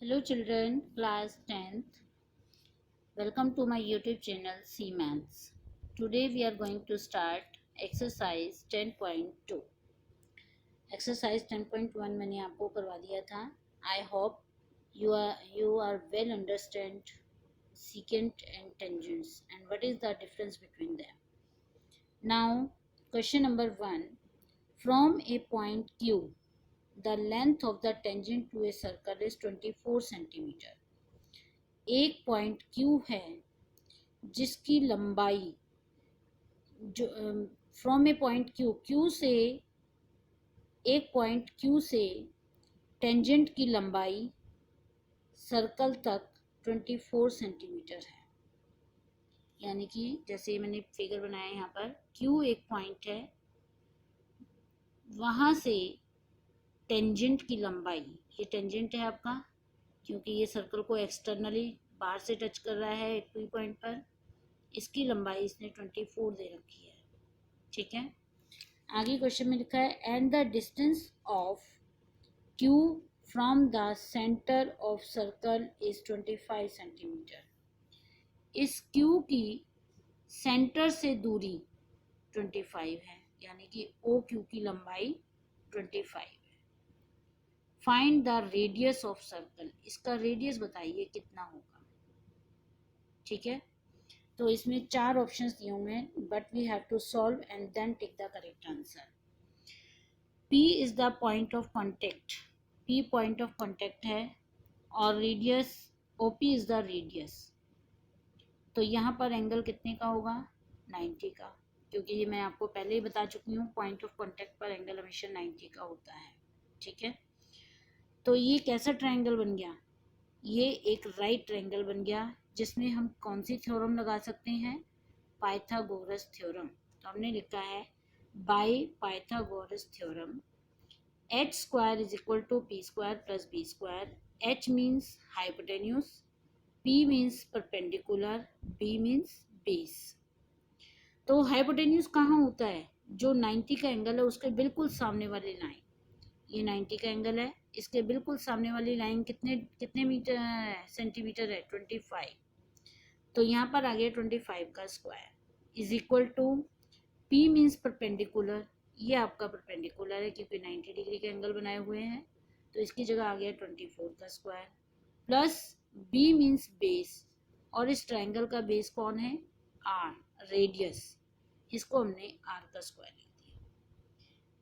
Hello children, class 10th. Welcome to my YouTube channel C Maths. Today we are going to start exercise 10.2. Exercise 10.1 मैंने आपको करवा दिया था. I hope you are well understand secant and tangents and what is the difference between them. Now question number 1. From a point Q, the length of the tangent to a circle is 24 centimeter. एक point Q है जिसकी लंबाई जो from a point Q से एक point Q से tangent की लंबाई सर्कल तक 24 सेंटीमीटर है. यानी कि जैसे मैंने फिगर बनाया है यहाँ पर Q एक पॉइंट है, वहाँ से टेंजेंट की लंबाई, ये टेंजेंट है आपका क्योंकि ये सर्कल को एक्सटर्नली बाहर से टच कर रहा है एक पॉइंट पर, इसकी लंबाई इसने 24 दे रखी है. ठीक है, आगे क्वेश्चन में लिखा है and the distance of Q from the centre of circle is 25 centimetre. इस Q की सेंटर से दूरी 25 है, यानी कि OQ की लंबाई 25 है. Find the radius of circle, इसका रेडियस बताइए कितना होगा. ठीक है, तो इसमें 4 ऑप्शंस दिए हुए हैं but we have to solve and then take the correct answer. P is the point of contact, P point of contact है और radius OP is the radius. तो यहाँ पर एंगल कितने का होगा, 90 का, क्योंकि ये मैं आपको पहले ही बता चुकी हूँ पॉइंट ऑफ कॉन्टेक्ट पर एंगल हमेशा 90 का होता है. ठीक है, तो ये कैसा ट्रायंगल बन गया, ये एक राइट ट्रायंगल बन गया जिसमें हम कौन सी थ्योरम लगा सकते हैं, पाइथागोरस थ्योरम. तो हमने लिखा है by Pythagoras theorem h square is equal to p square plus b square. h means hypotenuse, p means perpendicular, b means base. तो हाइपोटेन्यूज कहाँ होता है, जो 90 का एंगल है उसके बिल्कुल सामने वाली लाइन, ये 90 का एंगल है, इसके बिल्कुल सामने वाली लाइन कितने कितने मीटर सेंटीमीटर है, 25. तो यहाँ पर आ गया 25 का square is equal to P means perpendicular, ये आपका परपेंडिकुलर है क्योंकि 90 डिग्री के एंगल बनाए हुए हैं, तो इसकी जगह आ गया 24 का square, plus B means base, और इस ट्रायंगल का बेस कौन है, R, रेडियस, इसको हमने R का स्क्वायर लिख दिया.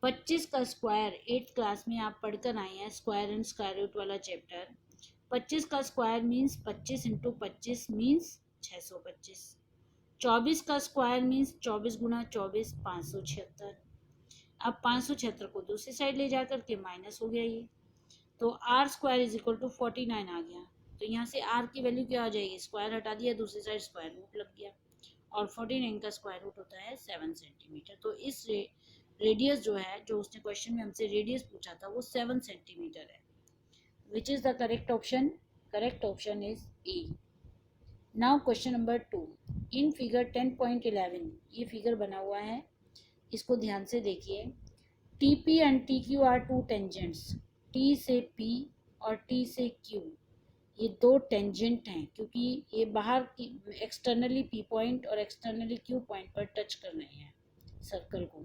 25 का स्क्वायर 8th क्लास में आप पढ़कर आए हैं, स्क्वायर एंड स्क्वायर रूट वाला चैप्टर. 25 का स्क्वायर मीन्स 25 इंटू 25 मीन्स 625. 24 का स्क्वायर मीन्स 24 गुना 24 576. अब 576 को दूसरी साइड ले जाकर के माइनस हो गया ये, तो R square is equal to 49 आ गया. तो यहाँ से आर की वैल्यू क्या आ जाएगी, स्क्वायर हटा दिया, दूसरी साइड स्क्वायर रूट लग गया, और 49 का स्क्वायर रूट होता है 7 सेंटीमीटर. तो इस रेडियस जो है, जो उसने क्वेश्चन में हमसे रेडियस पूछा था, वो 7 सेंटीमीटर है. Which is the correct option, correct option is a. Now question number 2. In figure 10.11, ये फिगर बना हुआ है, इसको ध्यान से देखिए. TP and TQ are two tangents, T से P और T से Q, ये दो टेंजेंट हैं क्योंकि ये बाहर की एक्सटर्नली P पॉइंट और एक्सटर्नली Q पॉइंट पर टच कर रहे हैं सर्कल को,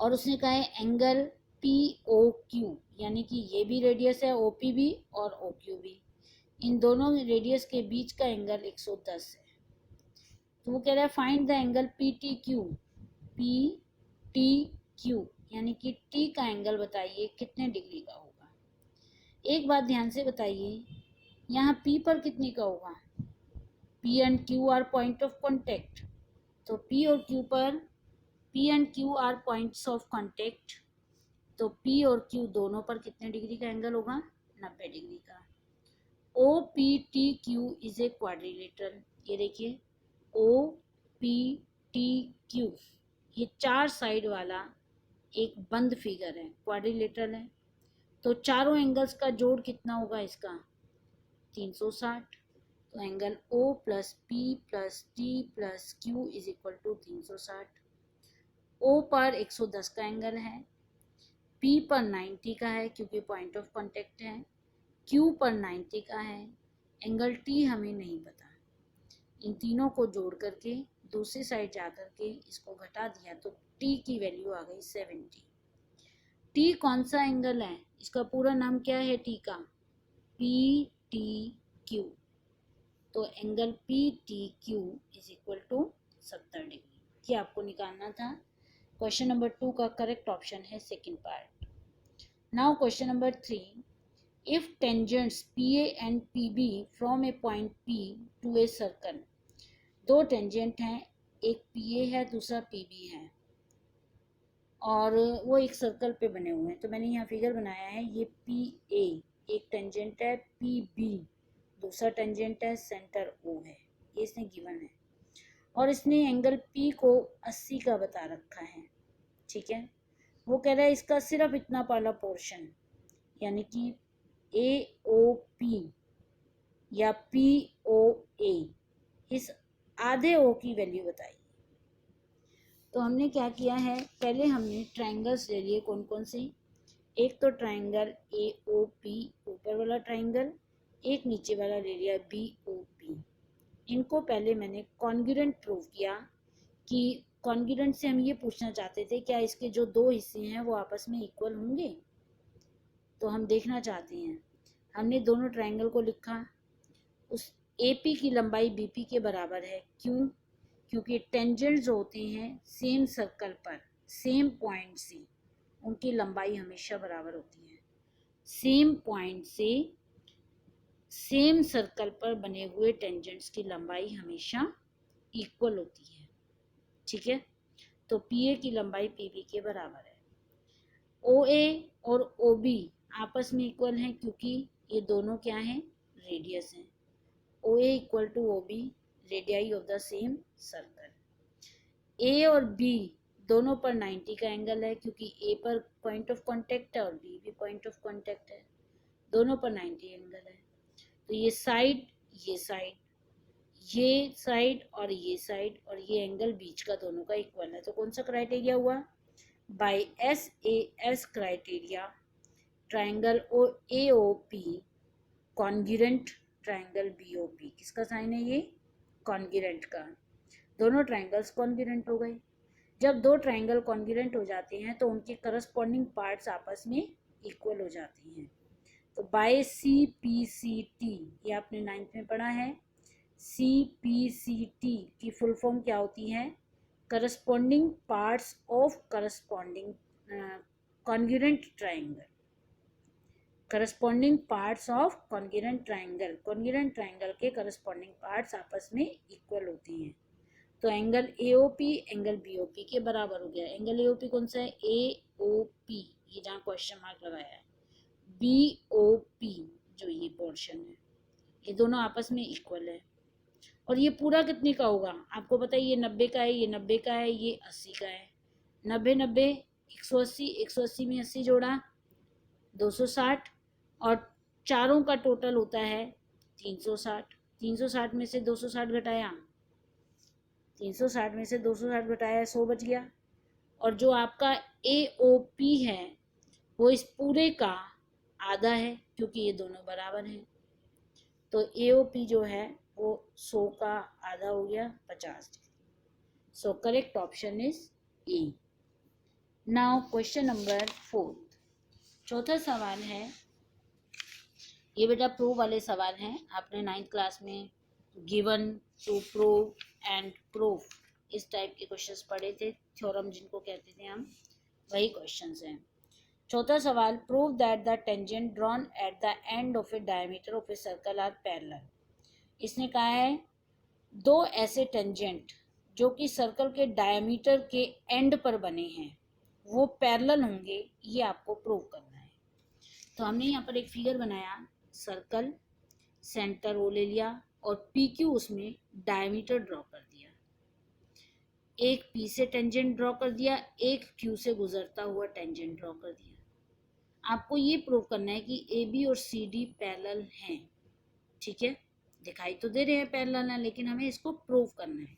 और उसने कहा है एंगल POQ, यानी कि ये भी रेडियस है, OP भी और OQ भी, इन दोनों रेडियस के बीच का एंगल 110 है. तो वो कह रहा है find the angle PTQ, PTQ यानी कि T का एंगल बताइए कितने डिग्री का होगा. एक बात ध्यान से बताइए, यहाँ P पर कितने का होगा, P and Q are point of contact, तो P और Q पर, P and Q are points of contact, तो P और Q दोनों पर कितने डिग्री का एंगल होगा, 90 डिग्री का. OPTQ इज ए क्वाड्रिलेटरल, ये देखिए OPTQ, ये 4 साइड वाला एक बंद फिगर है, क्वाड्रिलेटरल है. तो चारों एंगल्स का जोड़ कितना होगा इसका, 360. तो angle O plus P plus T plus Q is equal to 360. O पर 110 का एंगल है, P पर 90 का है क्योंकि पॉइंट ऑफ कॉन्टेक्ट है, Q पर 90 का है, एंगल T हमें नहीं पता। इन तीनों को जोड़ करके दूसरी साइड जा करके इसको घटा दिया तो T की वैल्यू आ गई 70। T कौन सा एंगल है, इसका पूरा नाम क्या है T का, PTQ। तो angle PTQ is equal to 70 degree. ये आपको निकालना था। क्वेश्चन नंबर 2 का करेक्ट ऑप्शन है second part. Now question number 3, if tangents PA and PB from a point P to a circle. दो टेंजेंट हैं, एक PA है दूसरा PB है और वो एक सर्कल पे बने हुए हैं। तो मैंने यहाँ फिगर बनाया है, ये PA एक टेंजेंट है, PB दूसरा टेंजेंट है, सेंटर O है, ये इसने गिवन है और इसने एंगल P को 80 का बता रखा है। ठीक है, वो कह रहा है इसका सिर्फ इतना वाला पोर्शन यानी कि AOP या POA, इस आधे O की वैल्यू बताइए। तो हमने क्या किया है, पहले हमने ट्रायंगल्स ले लिए। कौन कौन से, एक तो ट्रायंगल AOP ऊपर वाला ट्रायंगल, एक नीचे वाला ले लिया BOP। इनको पहले मैंने कॉन्ग्रुएंट प्रूव किया कि कॉन्ग्रुएंट से हम ये पूछना चाहते थे क्या इसके जो दो हिस्से हैं वो आपस में इक्वल होंगे। तो हम देखना चाहते हैं, हमने दोनों ट्रायंगल को लिखा, उस AP की लंबाई BP के बराबर है। क्यों, क्योंकि टेंजेंट्स होते हैं सेम सर्कल पर सेम पॉइंट से, उनकी लंबाई हमेशा बराबर होती है। सेम पॉइंट से सेम सर्कल पर बने हुए टेंजेंट्स की लंबाई हमेशा इक्वल होती है। ठीक है, तो PA की लंबाई PB के बराबर है। OA और OB आपस में इक्वल हैं क्योंकि ये दोनों क्या हैं, रेडियस हैं। OA equal to OB, radii of the same circle. A और B दोनों पर 90 का एंगल है क्योंकि A पर पॉइंट ऑफ कांटेक्ट है और B भी पॉइंट ऑफ कांटेक्ट है, दोनों पर 90 एंगल है। तो ये साइड और ये साइड और ये एंगल बीच का दोनों का इक्वल है। तो कौन सा क्राइटेरिया हुआ, by SAS criteria triangle AOP congruent triangle BOP। किसका साइन है ये, कॉन्ग्रुएंट का। दोनों ट्रायंगल्स कॉन्ग्रुएंट हो गए। जब दो ट्रायंगल कॉन्ग्रुएंट हो जाते हैं तो उनके करस्पॉन्डिंग पार्ट्स आपस में इक्वल हो जाती हैं। तो बाय CPCT, ये आपने 9th में पढ़ा है। CPCT की फुल फॉर्म क्या होती है, corresponding parts of corresponding congruent triangle. Corresponding parts of congruent triangle, congruent triangle के करस्पॉन्डिंग पार्ट्स आपस में इक्वल होती हैं। तो एंगल AOP एंगल BOP के बराबर हो गया। एंगल AOP कौन सा है, AOP, ये जहाँ क्वेश्चन मार्क लगाया है। BOP जो ये पोर्शन है, ये दोनों आपस में इक्वल है। और ये पूरा कितने का होगा, आपको पता है ये 90 का है, ये 90 का है, ये 80 का है। 90 90 180, 180 में 80 जोड़ा 260 और चारों का टोटल होता है 360। 360 में से 260 घटाया, 360 में से 260 घटाया 100 बच गया। और जो आपका AOP है वो इस पूरे का आधा है क्योंकि ये दोनों बराबर हैं। तो AOP जो है वो 100 का आधा हो गया 50 degree. So correct option is A। Now question number 4, चौथा सवाल है, ये बेटा प्रूव वाले सवाल हैं। आपने 9th क्लास में given, to prove and proof इस टाइप के क्वेश्चंस पढ़े थे, थ्योरम जिनको कहते थे हम, वही क्वेश्चंस हैं। चौथा सवाल, prove that the tangent drawn at the end of a diameter of a circle are parallel. इसने कहा है दो ऐसे टेंजेंट जो कि सर्कल के डायमीटर के एंड पर बने हैं वो पैरेलल होंगे, ये आपको प्रूव करना है। तो हमने यहाँ पर एक फिगर बनाया, सर्कल सेंटर वो ले लिया और PQ उसमें डायमीटर ड्रॉ कर दिया, एक P से टेंजेंट ड्रॉ कर दिया, एक Q से गुजरता हुआ टेंजेंट ड्रॉ कर दिया। आपको ये प्रूव करना है कि AB और CD पैरेलल हैं। ठीक है, दिखाई तो दे रहे हैं पैरेलल हैं, लेकिन हमें इसको प्रूव करना है।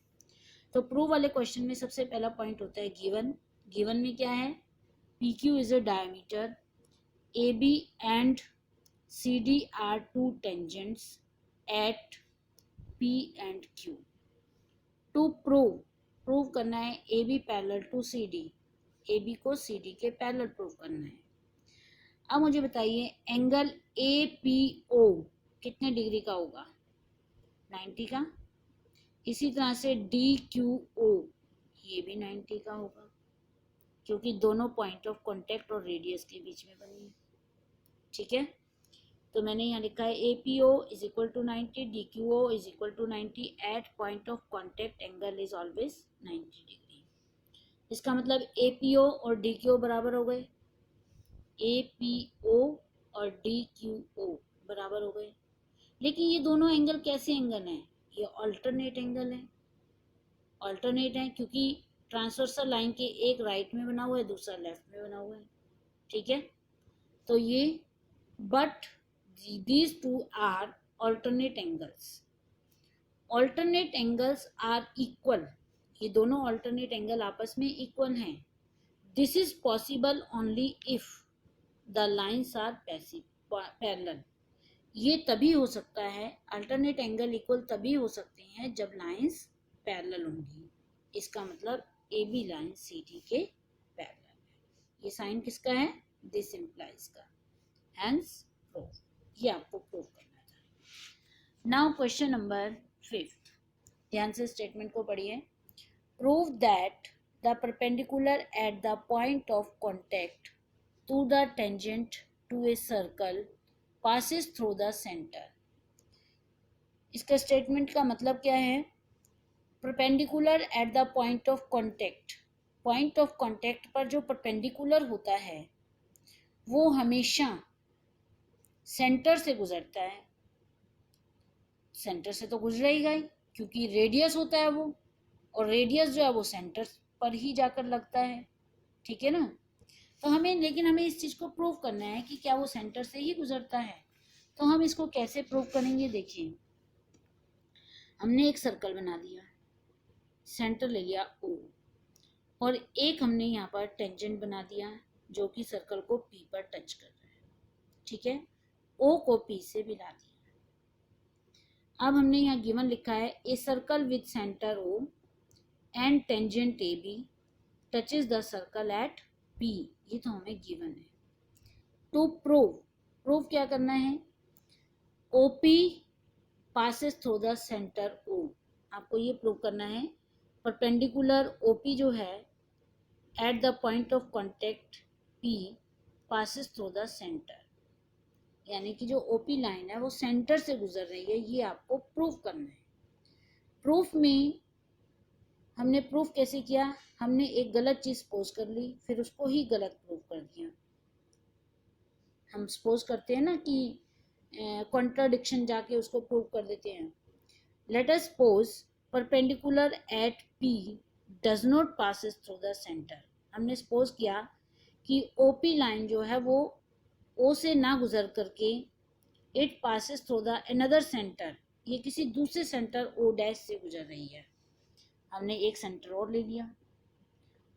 तो प्रूव वाले क्वेश्चन में सबसे पहला पॉइंट होता है गिवन। गिवन में क्या है, PQ is a diameter, AB and CD are two tangents at P and Q. To prove करना है AB parallel to CD, AB को CD के पैरेलल प्रूव करना है। अब मुझे बताइए एंगल APO कितने डिग्री का होगा? 90 का। इसी तरह से DQO ये भी 90 का होगा, क्योंकि दोनों पॉइंट ऑफ कांटेक्ट और रेडियस के बीच में बनी है। ठीक है, तो मैंने यहाँ लिखा है APO is equal to 90, DQO is equal to 90, at point of contact angle is always 90 degree. इसका मतलब APO और DQO बराबर हो गए, APO और DQO बराबर हो गए। लेकिन ये दोनों एंगल कैसे एंगल हैं? ये अल्टरनेट एंगल है। अल्टरनेट है क्योंकि ट्रांसवर्सल लाइन के एक राइट में बना हुआ है, दूसरा लेफ्ट में बना हुआ है। ठीक है, तो ये but these two are alternate angles. Alternate angles are equal. ये दोनों alternate angle आपस में equal हैं. This is possible only if the lines are parallel. ये तभी हो सकता है, alternate angle equal तभी हो सकते हैं जब lines parallel होंगी। इसका मतलब AB line CD के parallel है। ये साइन किसका है? This implies का। Hence proof। ये आपको प्रूव करना था। नाउ क्वेश्चन नंबर 5, ध्यान से स्टेटमेंट को पढ़िए। Prove that the perpendicular at the point of contact to the tangent to a circle passes through the centre. इसका स्टेटमेंट का मतलब क्या है? Perpendicular at the point of contact, point of contact पर जो परपेंडिकुलर होता है वो हमेशा सेंटर से गुजरता है। सेंटर से तो गुजरेगा ही, क्योंकि रेडियस होता है वो, और रेडियस जो है वो सेंटर पर ही जाकर लगता है। ठीक है ना, तो लेकिन हमें इस चीज को प्रूव करना है कि क्या वो सेंटर से ही गुजरता है। तो हम इसको कैसे प्रूव करेंगे? देखिए, हमने एक सर्कल बना दिया, सेंटर ले लिया O, और एक हमने यहाँ पर टेंजेंट बना दिया जो कि सर्कल को P पर टच कर रहा है। ठीक है, O को P से मिला दिया। अब हमने यहाँ गिवन लिखा है a circle with centre O and tangent AB touches the circle eight P। ये तो हमें गिवन है। टू प्रूव क्या करना है? OP passes through the centre O। आपको ये प्रूव करना है परपेंडिकुलर OP जो है eight the point of contact P passes through the centre, यानी कि जो OP लाइन है वो सेंटर से गुजर रही है। ये आपको प्रूफ करना है। प्रूफ में हमने प्रूफ कैसे किया? हमने एक गलत चीज सपोज कर ली, फिर उसको ही गलत प्रूफ कर दिया। हम सपोज करते हैं ना कि कॉन्ट्राडिक्शन जाके उसको प्रूव कर देते हैं। Let us suppose perpendicular eight P does not passes through the centre. हमने सपोज किया कि OP लाइन जो है वो O से ना गुजर करके it passes through the another centre, ये किसी दूसरे सेंटर O डैश से गुजर रही है। हमने एक सेंटर और ले लिया,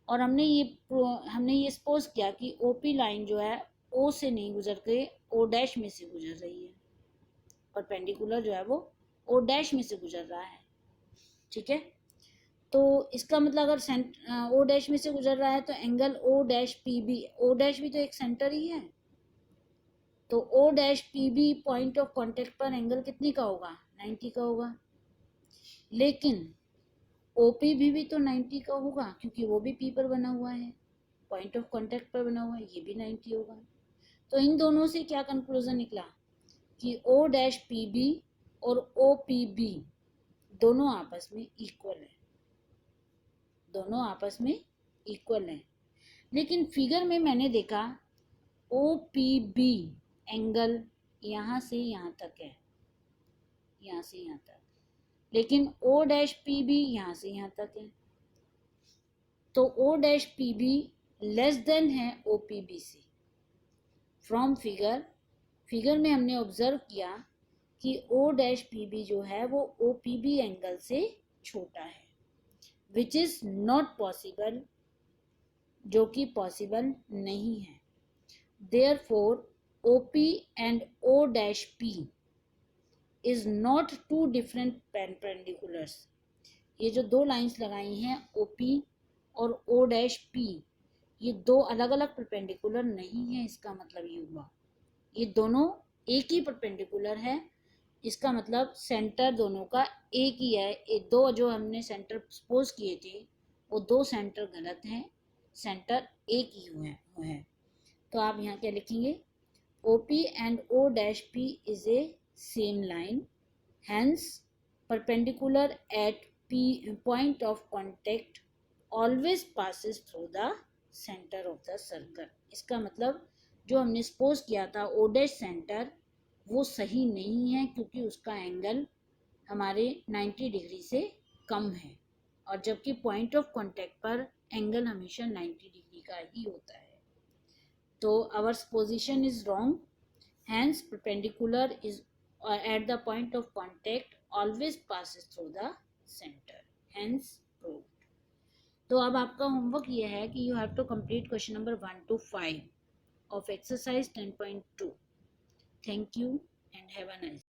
और हमने ये सपोज किया कि OP लाइन जो है O से नहीं गुजर के O डैश में से गुजर रही है। परपेंडिकुलर जो है वो O डैश में से गुजर रहा है। ठीक है, तो इसका मतलब अगर O डैश में से गुजर रहा है तो angle O dash PB, O dash भी तो एक सेंटर ही है, तो O dash PB point of contact पर एंगल कितनी का होगा? 90 का होगा। लेकिन OP भी तो 90 का होगा, क्योंकि वो भी P पर बना हुआ है, पॉइंट ऑफ कांटेक्ट पर बना हुआ है, ये भी 90 होगा। तो इन दोनों से क्या कंक्लूजन निकला कि O डैश PB और OPB दोनों आपस में इक्वल है, दोनों आपस में इक्वल है। लेकिन फिगर में मैंने देखा OPB एंगल यहाँ से यहाँ तक है, यहाँ से यहाँ तक, लेकिन O डैश PB यहाँ से यहाँ तक है। तो O dash PB less than है OPB से। फ्रॉम फिगर में हमने ऑब्जर्व किया कि O डैश PB जो है वो OPB एंगल से छोटा है, विच इज नॉट पॉसिबल, जो कि पॉसिबल नहीं है। Therefore OP and O-P is not two different perpendiculars. ये जो दो लाइंस लगाई हैं OP और O-P, ये दो अलग अलग परपेंडिकुलर नहीं है। इसका मतलब ये हुआ ये दोनों एक ही परपेंडिकुलर है। इसका मतलब सेंटर दोनों का एक ही है। एक दो जो हमने सेंटर सपोज किए थे वो दो सेंटर गलत हैं, सेंटर एक ही हुए हैं। तो आप यहाँ क्या लिखेंगे, OP and O-P is a same line, hence perpendicular at P point of contact always passes through the center of the circle। इसका मतलब जो हमने सपोज किया था O' सेंटर वो सही नहीं है, क्योंकि उसका एंगल हमारे 90 डिग्री से कम है, और जबकि पॉइंट ऑफ कांटेक्ट पर एंगल हमेशा 90 डिग्री का ही होता है। तो our position is wrong, hence perpendicular is at the point of contact always passes through the center, hence proved। तो अब आपका होमवर्क ये है कि you have to complete question number 1 to 5 of exercise 10.2। Thank you and have a nice